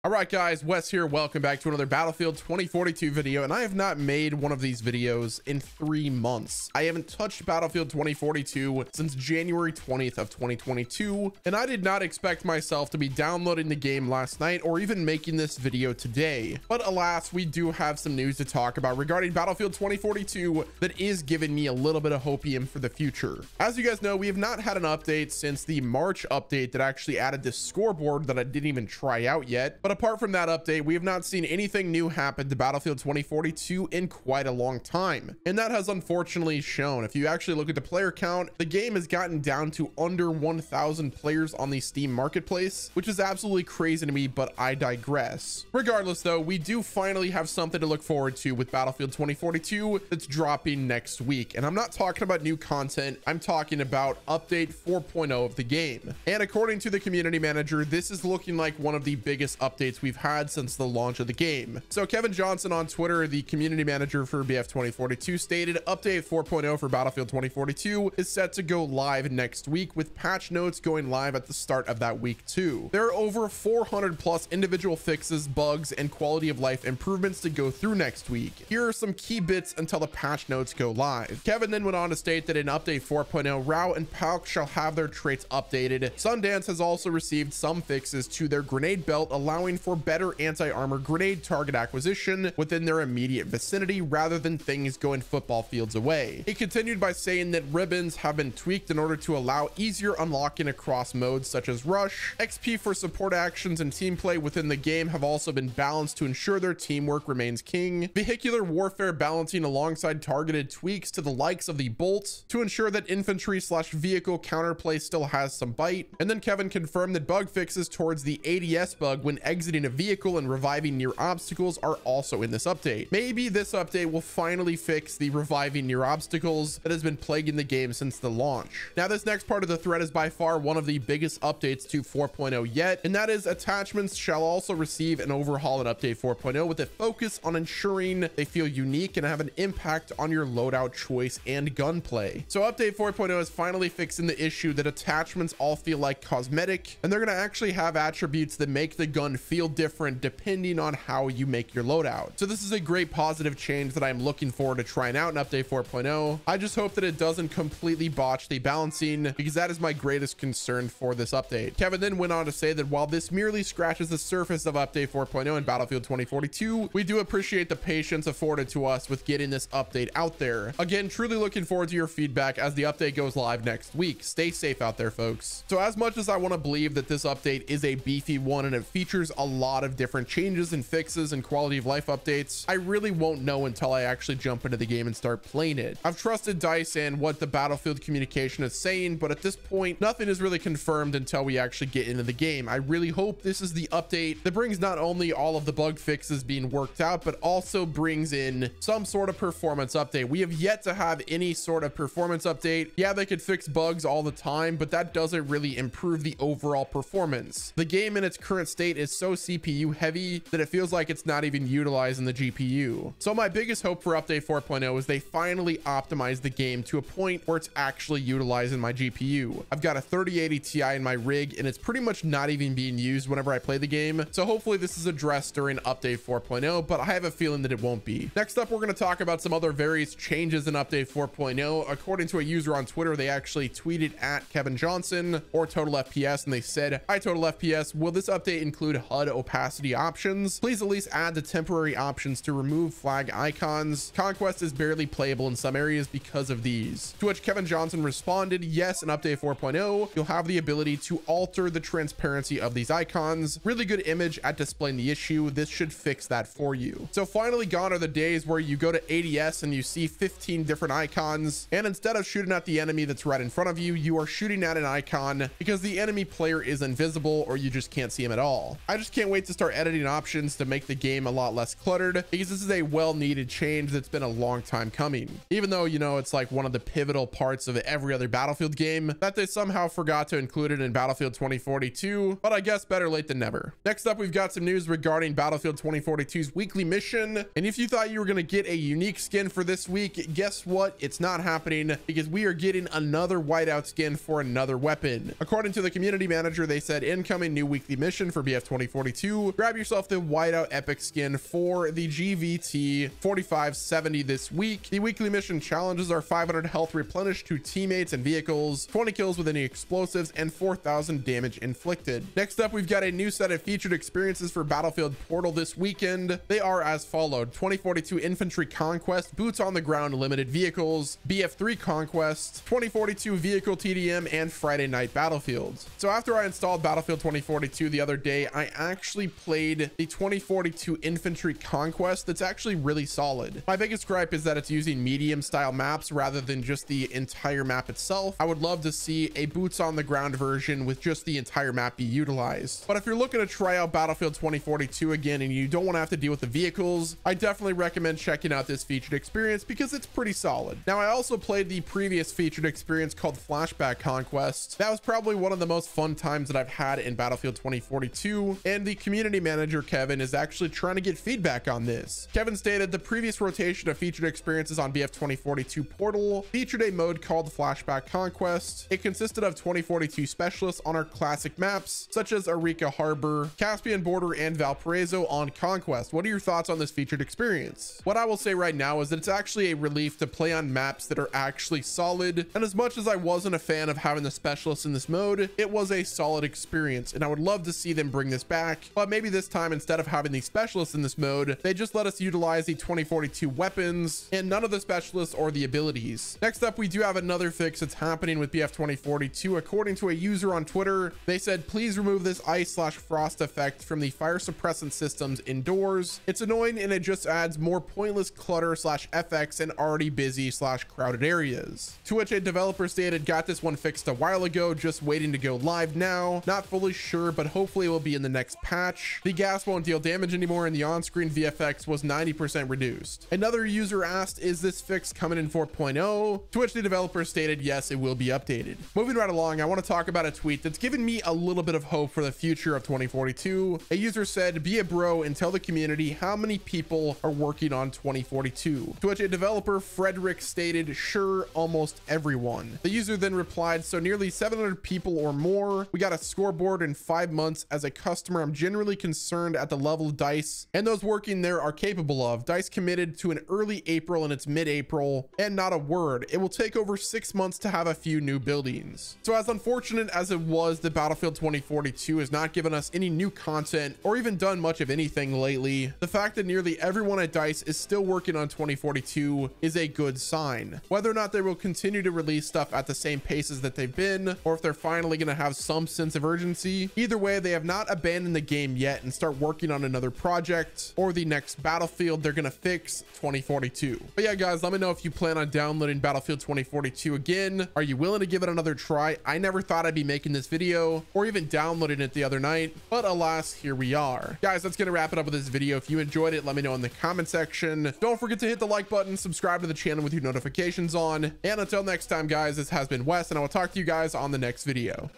All right, guys, Wes here. Welcome back to another Battlefield 2042 video, and I have not made one of these videos in 3 months. I haven't touched Battlefield 2042 since January 20th of 2022, and I did not expect myself to be downloading the game last night or even making this video today. But alas, we do have some news to talk about regarding Battlefield 2042 that is giving me a little bit of hopium for the future. As you guys know, we have not had an update since the March update that actually added this scoreboard that I didn't even try out yet. But apart from that update, we have not seen anything new happen to Battlefield 2042 in quite a long time. And that has unfortunately shown. If you actually look at the player count, the game has gotten down to under 1,000 players on the Steam marketplace, which is absolutely crazy to me, but I digress. Regardless though, we do finally have something to look forward to with Battlefield 2042 that's dropping next week. And I'm not talking about new content, I'm talking about update 4.0 of the game. And according to the community manager, this is looking like one of the biggest updates we've had since the launch of the game. So Kevin Johnson on Twitter, the community manager for BF 2042, stated update 4.0 for Battlefield 2042 is set to go live next week, with patch notes going live at the start of that week too. There are over 400 plus individual fixes, bugs, and quality of life improvements to go through next week. Here are some key bits until the patch notes go live. Kevin then went on to state that in update 4.0, Rao and Pauk shall have their traits updated. Sundance has also received some fixes to their grenade belt, allowing for better anti-armor grenade target acquisition within their immediate vicinity rather than things going football fields away. He continued by saying that ribbons have been tweaked in order to allow easier unlocking across modes such as rush. XP for support actions and team play within the game have also been balanced to ensure their teamwork remains king. Vehicular warfare balancing alongside targeted tweaks to the likes of the bolt to ensure that infantry / vehicle counterplay still has some bite. And then Kevin confirmed that bug fixes towards the ADS bug when exiting a vehicle and reviving near obstacles are also in this update. Maybe this update will finally fix the reviving near obstacles that has been plaguing the game since the launch. Now, this next part of the thread is by far one of the biggest updates to 4.0 yet, and that is attachments shall also receive an overhaul in update 4.0 with a focus on ensuring they feel unique and have an impact on your loadout choice and gunplay. So update 4.0 is finally fixing the issue that attachments all feel like cosmetic, and they're going to actually have attributes that make the gun feel different depending on how you make your loadout. So this is a great positive change that I'm looking forward to trying out in update 4.0. I just hope that it doesn't completely botch the balancing, because that is my greatest concern for this update. Kevin then went on to say that while this merely scratches the surface of update 4.0 in Battlefield 2042, we do appreciate the patience afforded to us with getting this update out there. Again, truly looking forward to your feedback as the update goes live next week. Stay safe out there, folks. So as much as I want to believe that this update is a beefy one and it features a lot of different changes and fixes and quality of life updates, I really won't know until I actually jump into the game and start playing it. I've trusted DICE and what the Battlefield communication is saying, but at this point, nothing is really confirmed until we actually get into the game. I really hope this is the update that brings not only all of the bug fixes being worked out, but also brings in some sort of performance update. We have yet to have any sort of performance update. Yeah, they could fix bugs all the time, but that doesn't really improve the overall performance. The game in its current state is so CPU heavy that it feels like it's not even utilizing the GPU. So my biggest hope for update 4.0 is they finally optimize the game to a point where it's actually utilizing my GPU. I've got a 3080 Ti in my rig and it's pretty much not even being used whenever I play the game. So hopefully this is addressed during update 4.0, but I have a feeling that it won't be. Next up, we're going to talk about some other various changes in update 4.0. According to a user on Twitter, they actually tweeted at Kevin Johnson or Total FPS and they said, "Hi Total FPS, will this update include HUD opacity options? Please at least add the temporary options to remove flag icons. Conquest is barely playable in some areas because of these." To which Kevin Johnson responded, "Yes, in update 4.0, you'll have the ability to alter the transparency of these icons. Really good image at displaying the issue. This should fix that for you." So finally gone are the days where you go to ADS and you see 15 different icons, and instead of shooting at the enemy that's right in front of you, you are shooting at an icon because the enemy player is invisible or you just can't see him at all. I just can't wait to start editing options to make the game a lot less cluttered, because this is a well-needed change that's been a long time coming. Even though, you know, it's like one of the pivotal parts of every other Battlefield game, that they somehow forgot to include it in Battlefield 2042, but I guess better late than never. Next up, we've got some news regarding Battlefield 2042's weekly mission, and if you thought you were going to get a unique skin for this week, guess what? It's not happening, because we are getting another whiteout skin for another weapon. According to the community manager, they said incoming new weekly mission for BF 2042 2042, grab yourself the whiteout epic skin for the GVT 4570 this week. The weekly mission challenges are 500 health replenished to teammates and vehicles, 20 kills with any explosives, and 4,000 damage inflicted. Next up, we've got a new set of featured experiences for Battlefield Portal this weekend. They are as followed: 2042 Infantry Conquest, Boots on the Ground Limited Vehicles, BF3 Conquest, 2042 Vehicle TDM, and Friday Night Battlefields. So after I installed Battlefield 2042 the other day, I actually played the 2042 Infantry Conquest. That's actually really solid. My biggest gripe is that it's using medium style maps rather than just the entire map itself. I would love to see a boots on the ground version with just the entire map be utilized. But if you're looking to try out Battlefield 2042 again and you don't want to have to deal with the vehicles, I definitely recommend checking out this featured experience because it's pretty solid. Now, I also played the previous featured experience called Flashback Conquest. That was probably one of the most fun times that I've had in Battlefield 2042, and the community manager Kevin is actually trying to get feedback on this. Kevin stated the previous rotation of featured experiences on BF 2042 Portal featured a mode called Flashback Conquest. It consisted of 2042 specialists on our classic maps such as Arica Harbor, Caspian Border, and Valparaiso on Conquest. What are your thoughts on this featured experience? What I will say right now is that it's actually a relief to play on maps that are actually solid, and as much as I wasn't a fan of having the specialists in this mode, it was a solid experience, and I would love to see them bring this back. But maybe this time, instead of having the specialists in this mode, they just let us utilize the 2042 weapons and none of the specialists or the abilities. Next up, we do have another fix that's happening with BF 2042. According to a user on Twitter, they said, please remove this ice/frost effect from the fire suppressant systems indoors. It's annoying and it just adds more pointless clutter/FX in already busy/crowded areas. To which a developer stated, got this one fixed a while ago, just waiting to go live now. Not fully sure, but hopefully it will be in the next patch. The gas won't deal damage anymore and the on-screen VFX was 90% reduced. Another user asked, is this fix coming in 4.0? To which the developer stated, yes, it will be updated. Moving right along, I want to talk about a tweet that's given me a little bit of hope for the future of 2042. A user said, be a bro and tell the community how many people are working on 2042. To which a developer, Frederick, stated, sure, almost everyone. The user then replied, so nearly 700 people or more. We got a scoreboard in 5 months. As a customer, I'm generally concerned at the level DICE and those working there are capable of. DICE committed to an early April and it's mid-April, and not a word. It will take over 6 months to have a few new buildings. So as unfortunate as it was that Battlefield 2042 has not given us any new content or even done much of anything lately, the fact that nearly everyone at DICE is still working on 2042 is a good sign. Whether or not they will continue to release stuff at the same paces that they've been, or if they're finally going to have some sense of urgency, either way, they have not abandoned the game yet and start working on another project or the next Battlefield they're going to fix 2042. But yeah, guys, let me know if you plan on downloading Battlefield 2042 again. Are you willing to give it another try? I never thought I'd be making this video or even downloading it the other night, but alas, here we are. Guys, that's going to wrap it up with this video. If you enjoyed it, let me know in the comment section. Don't forget to hit the like button, subscribe to the channel with your notifications on, and until next time, guys, this has been Wes, and I will talk to you guys on the next video.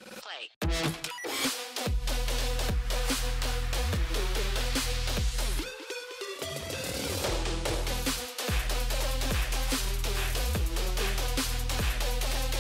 Play.